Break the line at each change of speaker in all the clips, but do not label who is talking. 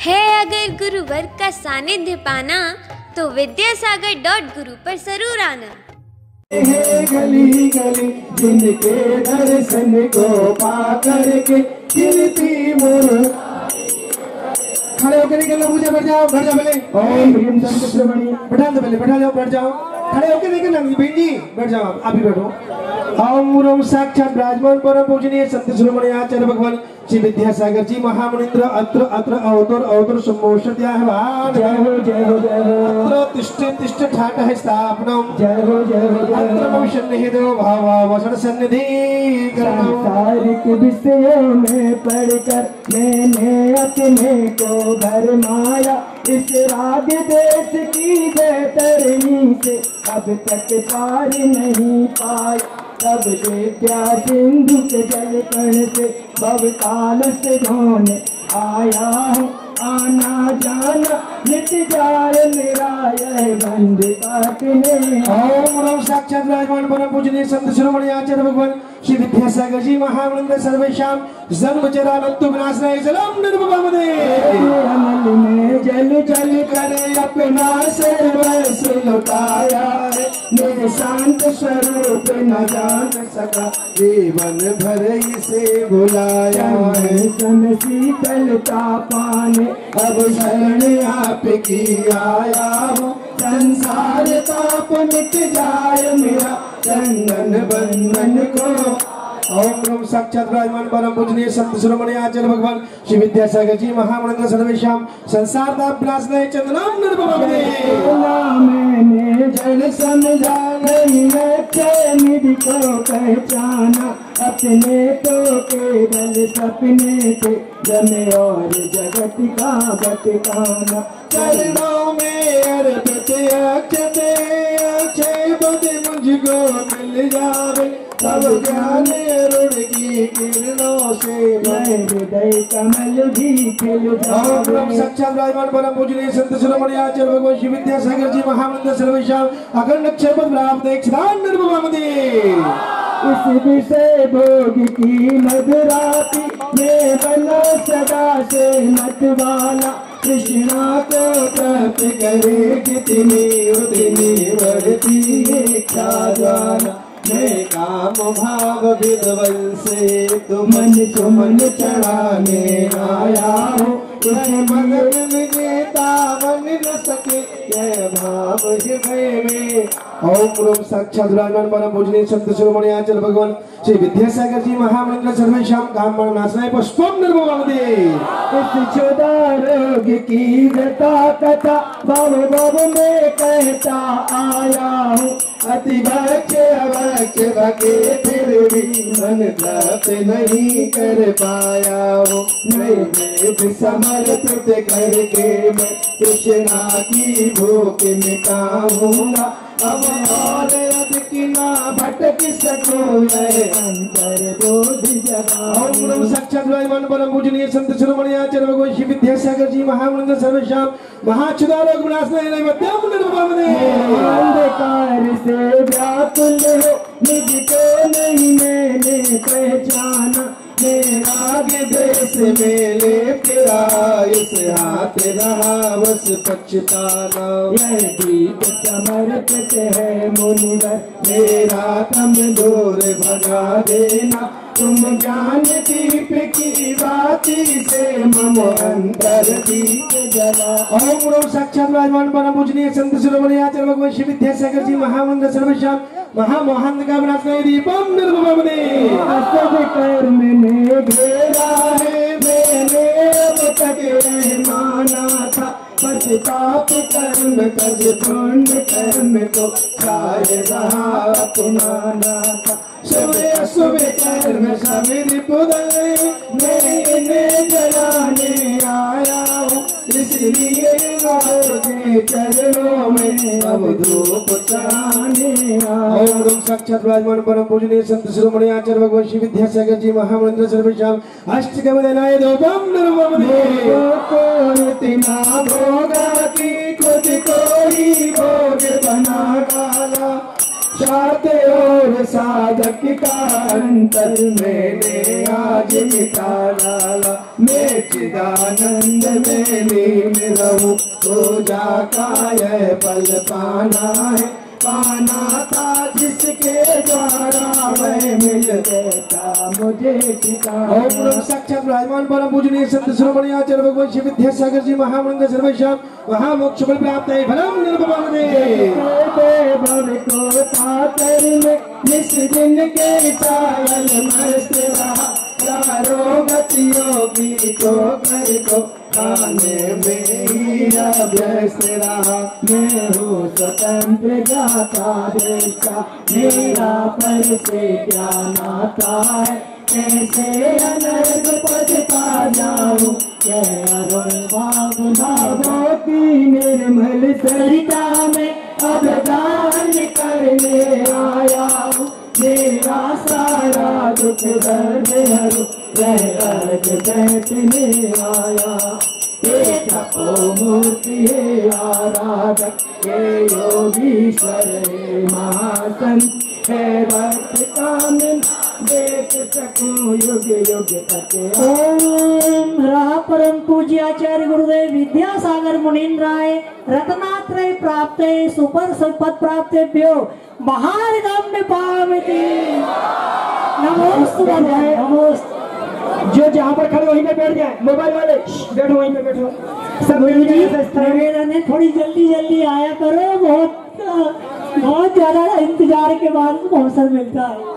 है अगर गुरुवर का सानिध्य पाना तो विद्यासागर.गुरु पर जरूर आना।
गली गली जिनके दर्शन को पा करके गिरती मोर खड़े होकर निकलना। पूजा बैठ जाओ पहले। ओम ह्रीं संत श्रवणी बैठा दो पहले, बैठा जाओ, बैठ जाओ, खड़े होकर निकलना। बहन जी बैठ जाओ, आप भी बैठो। ओम साक्षात विराजमान परम पूजनीय संत शिरोमणि आचार्य भगवान श्री विद्यासागर जी महामुनिंद्र अत्र अत्र अवतर सम्मोषत्याहवान्। जय हो जय हो जय हो। अत्र तिष्ठ ठाट है स्थापनम। जय हो जय हो जय हो। अत्र भविष्यन्निहितो भावावसर सन्निधि। संसारिक विषयों में पढ़कर मैंने अपने को भरमाया, इस राग देश की बैतरणी से अब तक पार नहीं पाया। तब विद्या सिंधु के जल कण से भवकाल से धोने आया हूँ। आना जाना मिट जाए मेरा यह बंद काटने। ओम साक्षात विराजमान परम पूजनीय संत शिरोमणि आचार्य भगवान श्री विद्यासागर जी महामंत्र सर्वेशाम जन्म जरानंतु विनाशनाय जलम निर्भवमदे। अमल में जल जल करे अपना सर्वस्व लुटाया है, मेरे शांत स्वरूप न जान सका जीवन भर इसे भुलाया है। सन शीतलता पाने अब शरण आपकी आया हूँ, संसार ताप मिट जाए मेरा चंदन बंधन को। ओम साक्षात विराजमान परम पूजनीय संत शिरोमणि आचार्य भगवान श्री विद्यासागर जी महामंत्र सर्वेशाम संसार ताप विनाशनाय चंदनम निर्भवमदे। मैंने जल समझा नहीं निधि को पहचाना, अपने तो केवल सपने थे जमे और जगत का भटकाना। चरणों में अर्पित अक्षते अक्षय बद मुझको मिल जावे, सब ज्ञान अरुण की किरणों से मैं हृदय कमल भी खिल जावे। साक्षात विराजमान परम पूजनीय संत शिरोमणि आचार्य भगवान श्री विद्यासागर जी महामंत्र सर्वेशाम अखंड क्षेत्र प्राप्त एक स्थान निर्भवमदे। इस विषय भोग की मधुराती में बना सदा से मतवाला, कृष्णा को प्राप्त करे कितनी उतनी बढ़ती इच्छा ज्वाला। मैं काम भाव विध्वंसे तुमन चढ़ाने आया हूँ, तुम्हें मगन विजेता बन न सके यह भाव हृदय में। ओम साक्षात विराजमान परम पूजनीय संत शिरोमणि आचार्य भगवान श्री विद्यासागर जी महामंत्र सर्वेशाम काम नाशनाय पुष्पम निर्भवमदे। इस क्षुधा रोग की व्यथा कथा भव भव में कहता आया हूँ, अति भक्ष अभक्ष भगे फिर भी मन प्राप्त नहीं कर पाया हूँ। नैवेद्य समर्पित करके मैं कृष्णा की भूख मिटाऊंगा, अब और अधिक ना भटक सकूं मैं अंतर बोध जगा। ओम साक्षात विराजमान परम पूजनीय संत शिरोमणि आचार्य भगवान श्री विद्यासागर जी महामंत्र सर्वेशाम महाक्षुधा रोग विनाशनाय नैवेद्यम निर्भवमदे। अंधकार से व्याकुल हो मुझको नहीं मैंने पहचाना, मेरा देश में लेप इस हाथ रहा बस पछताना। यह दीप समर्पित है मुनिवर मेरा तम दूर भगा देना, तुम ज्ञान दीप की बाती से मम अंतर दीप जला। ओम साक्षात विराजमान परम पूजनीय संत शिरोमणि आचार्य भगवान श्री विद्यासागर जी महामंत्र सर्वेशाम महामोहन का विनाशनाय दीपम निर्भवमदे। असद कर्म ने घेरा है मैंने अब तक माना था, पश्चाताप कर्म तज पुण्य कर्म को शायद अपनाना था। सुबह सुबह कर्म सवेरे पुदले मैं इन्हें जलाने आया हूँ, इसलिए के चरणों में अब धूप चढ़ाने आया। ओम साक्षात विराजमान परम पूजनीय संत शिरोमणि आचार्य भगवान श्री विद्यासागर जी महामंत्र सर्वेशाम अष्टकमलनाय धूपम निर्भवमदे। इतना भोगा कि खुद को ही भोग बना डाला, साथ और साधक का अंतर मैंने आज मिटा डाला। मैं चिदानंद में लीन रहूं, पूजा का यह पल पाना था जिसके द्वारा मैं मिल देता मुझे ठिकाना। ओम नमः साक्षात विराजमान परम पूजनीय संत शिरोमणि आचार्य भगवान श्री विद्यासागर जी महामंगल सर्वेश्वर महामोक्ष फल प्राप्त है भलम निर्भवन दे भव को तातर में निस दिन के चायल मस्त रहा, चारों गतियों की तो कर को खाने में ही व्यस्त रहा। मैं हूँ स्वतंत्र जाता देशा, मेरा पर से क्या नाता है, कैसे अनर्थ पद पा जाऊं, भावों की निर्मल सरिता में अब दान करने आया हूँ, मेरा सारा दुख दर्द हरो अर्घ बैठने आया। हे तपोमूर्ति हे आराधक हे योगीश्वर हे महासंत हे भक्त कामिन देख सकूं युग युग तक।
ओम राह परम पूज्य आचार्य गुरुदेव विद्यासागर मुनीन्द्राय रत्नात्रय प्राप्ते सुपर पद प्राप्तेभ्यो महार्गम्य पावती नमोस्तु नमोस्तु।
जो जहाँ पर खड़े वहीं पे बैठ जाए, मोबाइल वाले बैठो वहीं पे बैठो। सब
गुरु जी निवेदन है थोड़ी जल्दी जल्दी आया करो, बहुत ज्यादा इंतजार के बाद अवसर मिलता है।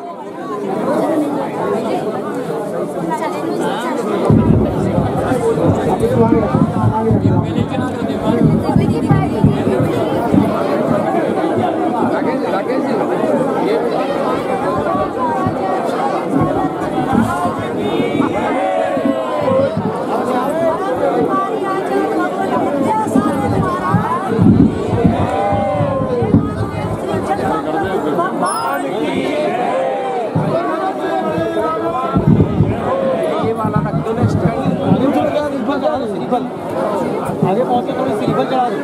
आगे पहुंचे थोड़ी सिल्वर चढ़ा दो।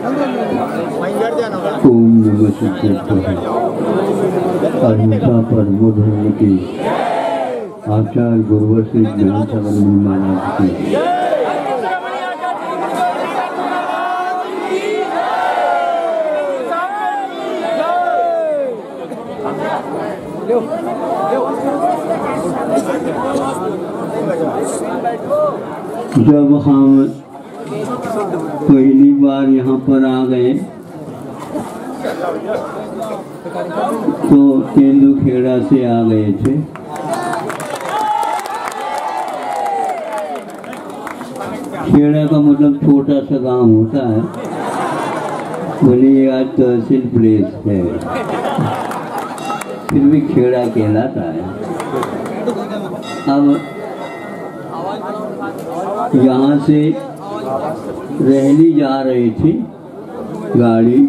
ओम नमः शिवाय। अहिंसा परमो धर्म की आचार्य गुरुवशिष्ठ ज्ञानसागर मुनि महाराज की जब हम पहली बार यहाँ पर आ गए तो तेंदुखेड़ा से आ गए थे। खेड़ा का मतलब छोटा सा गांव होता है, बोले ये आज तहसील प्लेस है, फिर भी खेड़ा कहलाता है। अब यहाँ से रहली जा रही थी गाड़ी,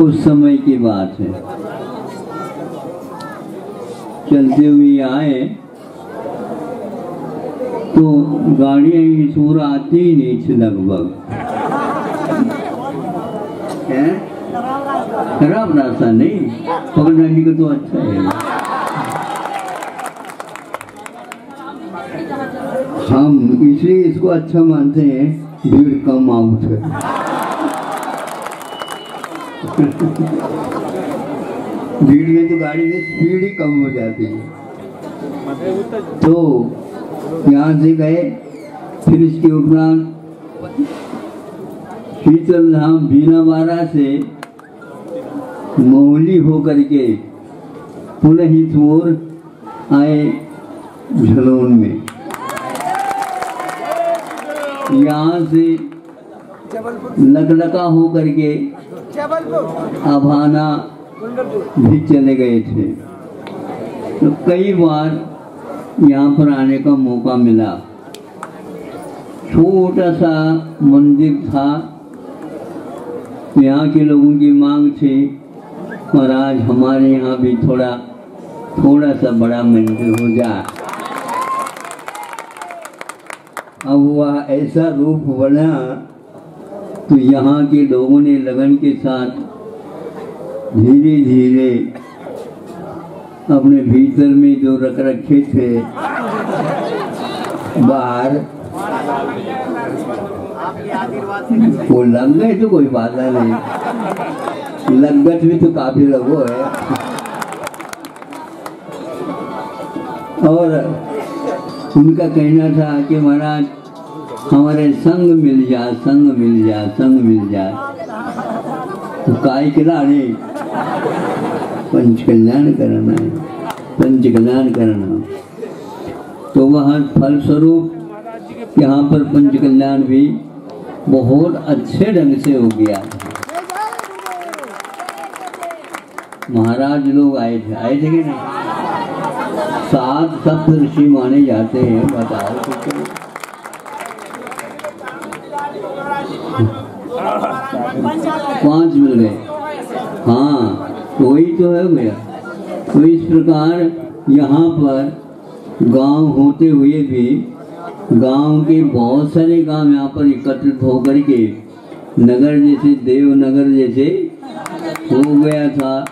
उस समय की बात है। चलते हुए आए तो गाड़ियाँ ईश्वर आती ही नहीं थी लगभग। खराब रास्ता नहीं, पकड़ने का तो अच्छा है। हम इसलिए इसको अच्छा मानते हैं, भीड़ कम आउट है। भीड़ में तो गाड़ी में स्पीड ही कम हो जाती है। तो यहाँ से गए, फिर इसके उपरांत शीतल धाम बीनावारा से मोहली होकर के पुनः ही छोर आए झलोन में। यहाँ से लकलका हो करके अभाना भी चले गए थे। तो कई बार यहाँ पर आने का मौका मिला। छोटा सा मंदिर था, यहाँ के लोगों की मांग थी और आज हमारे यहाँ भी थोड़ा सा बड़ा मंदिर हो जाए। अब वह ऐसा रूप बना तो यहाँ के लोगों ने लगन के साथ धीरे धीरे अपने भीतर में जो रख रखे थे बाहर वो लग गए तो कोई बात नहीं, लगत भी तो काफी लगो है। और उनका कहना था कि महाराज हमारे संग मिल जाए, संग मिल जाए, संग मिल जाए। तो काय किला नहीं, पंच कल्याण करना है, पंच कल्याण करना। तो वह फलस्वरूप यहाँ पर पंच कल्याण भी बहुत अच्छे ढंग से हो गया। महाराज लोग आए थे कि नहीं? 7 सप्त ऋषि माने जाते हैं, बताओ तो। 5 मिल गए, हाँ तो वही तो है भैया। तो इस प्रकार यहाँ पर गांव होते हुए भी गांव के बहुत सारे गांव यहाँ पर एकत्रित होकर के नगर जैसे देवनगर जैसे हो गया था।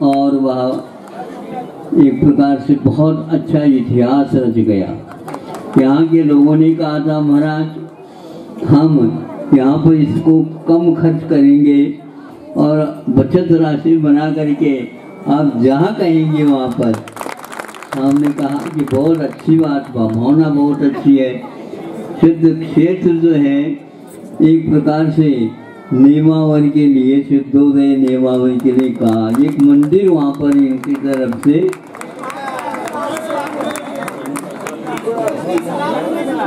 और वह एक प्रकार से बहुत अच्छा इतिहास रच गया। यहाँ के लोगों ने कहा था महाराज हम यहाँ पर इसको कम खर्च करेंगे और बचत राशि बना करके आप जहाँ कहेंगे वहाँ पर। हमने कहा कि बहुत अच्छी बात, भावना बहुत अच्छी है। सिद्ध क्षेत्र जो है एक प्रकार से नेमावर के लिए, सिद्धोदय नेमावर के लिए कहा, एक मंदिर वहाँ पर इनकी तरफ से,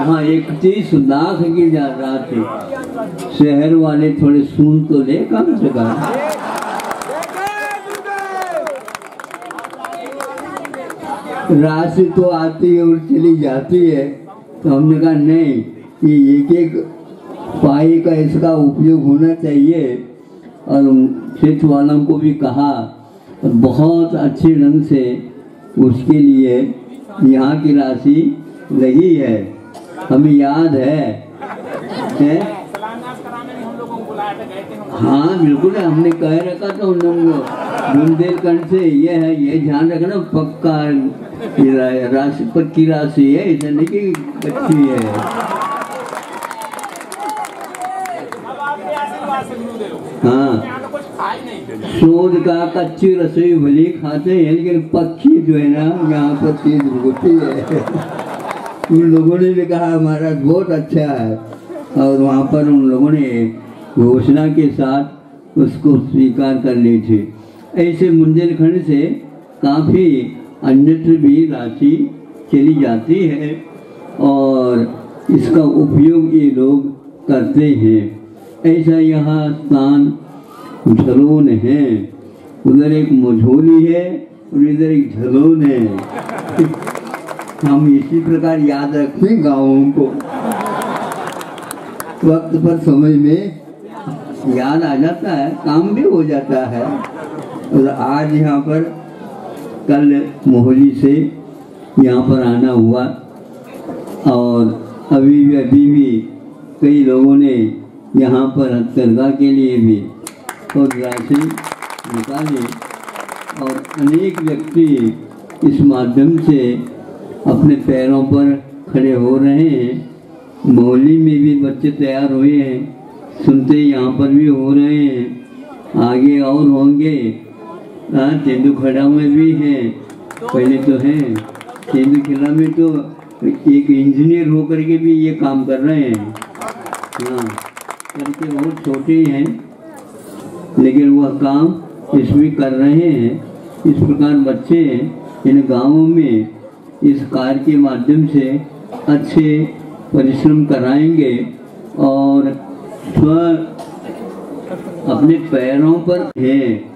हाँ 31 लाख की राशि। शहर वाले थोड़े सुन तो ले कम से कम। राशि तो आती है और चली जाती है। तो हमने कहा नहीं, ये एक एक पाई का इसका उपयोग होना चाहिए। और क्षेत्र वालों को भी कहा, बहुत अच्छे ढंग से उसके लिए यहाँ की राशि लगी है, हमें याद है? हाँ बिल्कुल, हमने कह रखा था उन लोगों को बुंदेलखंड से, ये है, ये ध्यान रखना पक्का राशि, पक्की राशि है, ऐसा नहीं कि कच्ची है। हाँ शोध का कच्ची रसोई भली खाते हैं, लेकिन पक्की जो है ना यहाँ पर चीज होती है। उन लोगों ने भी कहा महाराज बहुत अच्छा है, और वहाँ पर उन लोगों ने घोषणा के साथ उसको स्वीकार कर ली थी। ऐसे बुंदेलखंड से काफ़ी अन्यत्र भी राशि चली जाती है और इसका उपयोग ये लोग करते हैं। ऐसा यहाँ स्थान झलोन है, उधर एक मझोली है और इधर एक झलोन है। हम इसी प्रकार याद रखें गाँवों को, वक्त पर समय में याद आ जाता है, काम भी हो जाता है। और आज यहाँ पर कल मोहली से यहाँ पर आना हुआ, और अभी भी कई लोगों ने यहाँ पर हथकरघा के लिए भी बहुत राशि निकाली, और अनेक व्यक्ति इस माध्यम से अपने पैरों पर खड़े हो रहे हैं। मोहल्ली में भी बच्चे तैयार हुए हैं, सुनते यहाँ पर भी हो रहे हैं, आगे और होंगे। तेंदुखेड़ा में भी हैं, पहले तो हैं तेंदुखेड़ा में, तो एक इंजीनियर होकर के भी ये काम कर रहे हैं। हाँ करके बहुत छोटे हैं, लेकिन वह काम इसमें कर रहे हैं। इस प्रकार बच्चे इन गांवों में इस कार्य के माध्यम से अच्छे परिश्रम कराएंगे और स्व अपने पैरों पर है,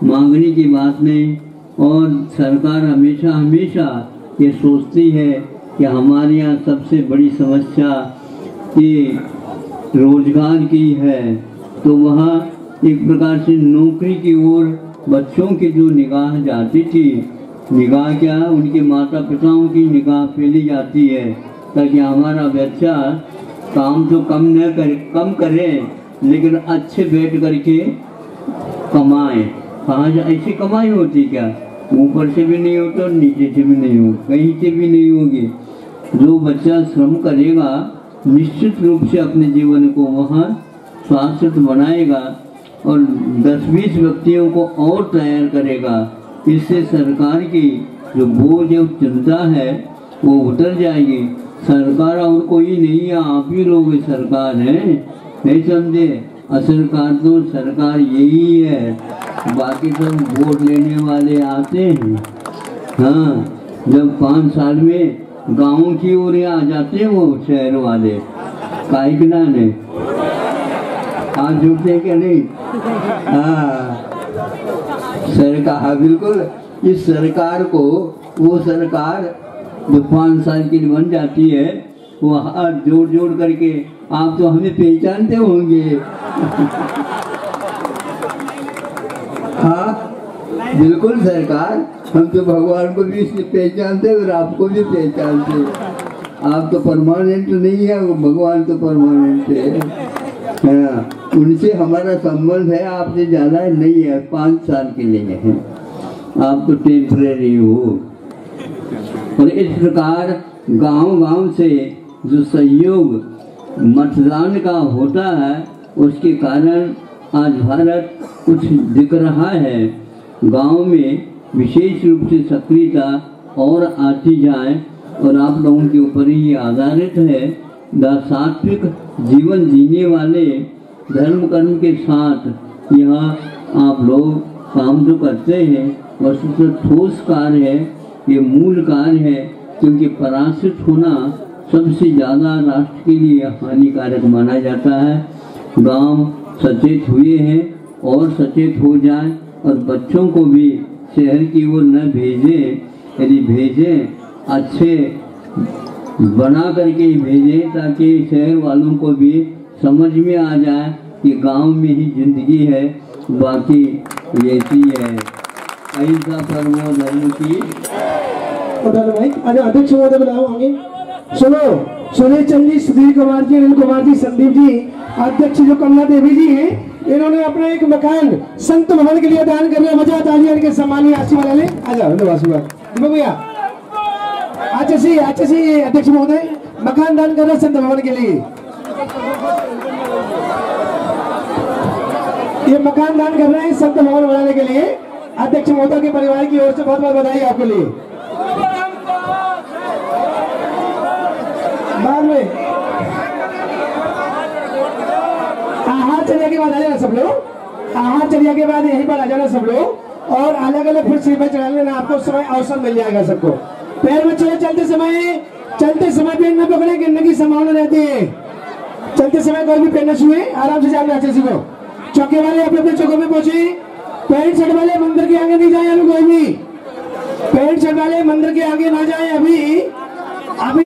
मांगने की बात नहीं। और सरकार हमेशा ये सोचती है कि हमारे यहाँ सबसे बड़ी समस्या ये रोजगार की है, तो वहाँ एक प्रकार से नौकरी की ओर बच्चों की जो निगाह जाती थी, निगाह क्या उनके माता पिताओं की निगाह फैली जाती है, ताकि हमारा बच्चा काम तो कम करे लेकिन अच्छे बैठ करके कमाए। कहाँ ऐसी कमाई होती क्या? ऊपर से भी नहीं होता और नीचे से भी नहीं होगी, कहीं से भी नहीं होगी। जो बच्चा श्रम करेगा निश्चित रूप से अपने जीवन को वहाँ शाश्वत बनाएगा और 10-20 व्यक्तियों को और तैयार करेगा। इससे सरकार की जो बोझ और चिंता है वो उतर जाएगी। सरकार और कोई नहीं है, आप ही लोग सरकार हैं, नहीं समझे? असरकार तो सरकार यही है, बाकी सब वोट लेने वाले आते हैं। हाँ, जब 5 साल में गाँव की ओर आ जाते हैं वो शहर वाले, काहे कि ना ने हाथ जुड़ते क्या नहीं? हाँ, सरकार बिल्कुल। इस सरकार को वो सरकार जो 5 साल के लिए बन जाती है वो हाथ जोड़ जोड़ करके, आप तो हमें पहचानते होंगे। हाँ बिल्कुल सरकार, हम तो भगवान को भी इसलिए पहचानते और आपको भी पहचानते। आप तो परमानेंट नहीं है, वो भगवान तो परमानेंट है। हाँ, उनसे हमारा संबंध है, आपसे ज़्यादा नहीं है, 5 साल के लिए है, आप तो टेम्परेरी हो। और इस प्रकार गांव-गांव से जो सहयोग मतदान का होता है उसके कारण आज भारत कुछ दिख रहा है। गांव में विशेष रूप से सक्रियता और आती जाए और आप लोगों के ऊपर ही आधारित है। सात्विक जीवन जीने वाले धर्म कर्म के साथ यहाँ आप लोग काम जो करते हैं वस्तुतः ठोस कार्य है, ये मूल कार्य है, क्योंकि पराश्रित होना सबसे ज़्यादा राष्ट्र के लिए हानिकारक माना जाता है। गांव सचेत हुए हैं और सचेत हो जाए और बच्चों को भी शहर की ओर न भेजें, यदि भेजें अच्छे बना करके ही भेजें ताकि शहर वालों को भी समझ में आ जाए कि गांव में ही जिंदगी है, बाकी ऐसी है। अहिंसा परमो धर्म की।
भाई अध्यक्ष महोदय बुलाओ आगे। सुनो, सुरेश चंद जी, सुधीर कुमार जी, अनिल कुमार जी, संदीप जी, अध्यक्ष जो कमला देवी जी हैं, इन्होंने अपना एक मकान संत भवन के लिए दान कर लिया। मजा तालियां के सम्मानीय आशीर्वाद वाले आ जाओ। आशीर्वाद भैया अच्छा सी अध्यक्ष महोदय मकान दान कर रहे संत भवन के लिए। ये मकान दान कर रहे हैं संत भवन बनाने के लिए। अध्यक्ष महोदय के परिवार की ओर से बहुत बहुत बधाई आपके लिए। बाद में हाथ चलिया के बाद आ जाना सब लोग। हाथ चलिया के बाद यहीं पर आ जाना सब लोग और अलग अलग फिर सिर पर चढ़ा लेना, आपको समय अवसर मिल जाएगा सबको। पैर में चलो, चलते समय पेड़ न पकड़े, गिरने की संभावना रहती है। चलते समय कोई भी पेड़ न छुए, आराम से जाना अच्छे से। चौके वाले अपने अपने चौकों में पहुंचे। पैंट शर्ट वाले मंदिर के आगे नहीं जाए, कोई भी पैंट शर्ट वाले मंदिर के आगे ना जाए। अभी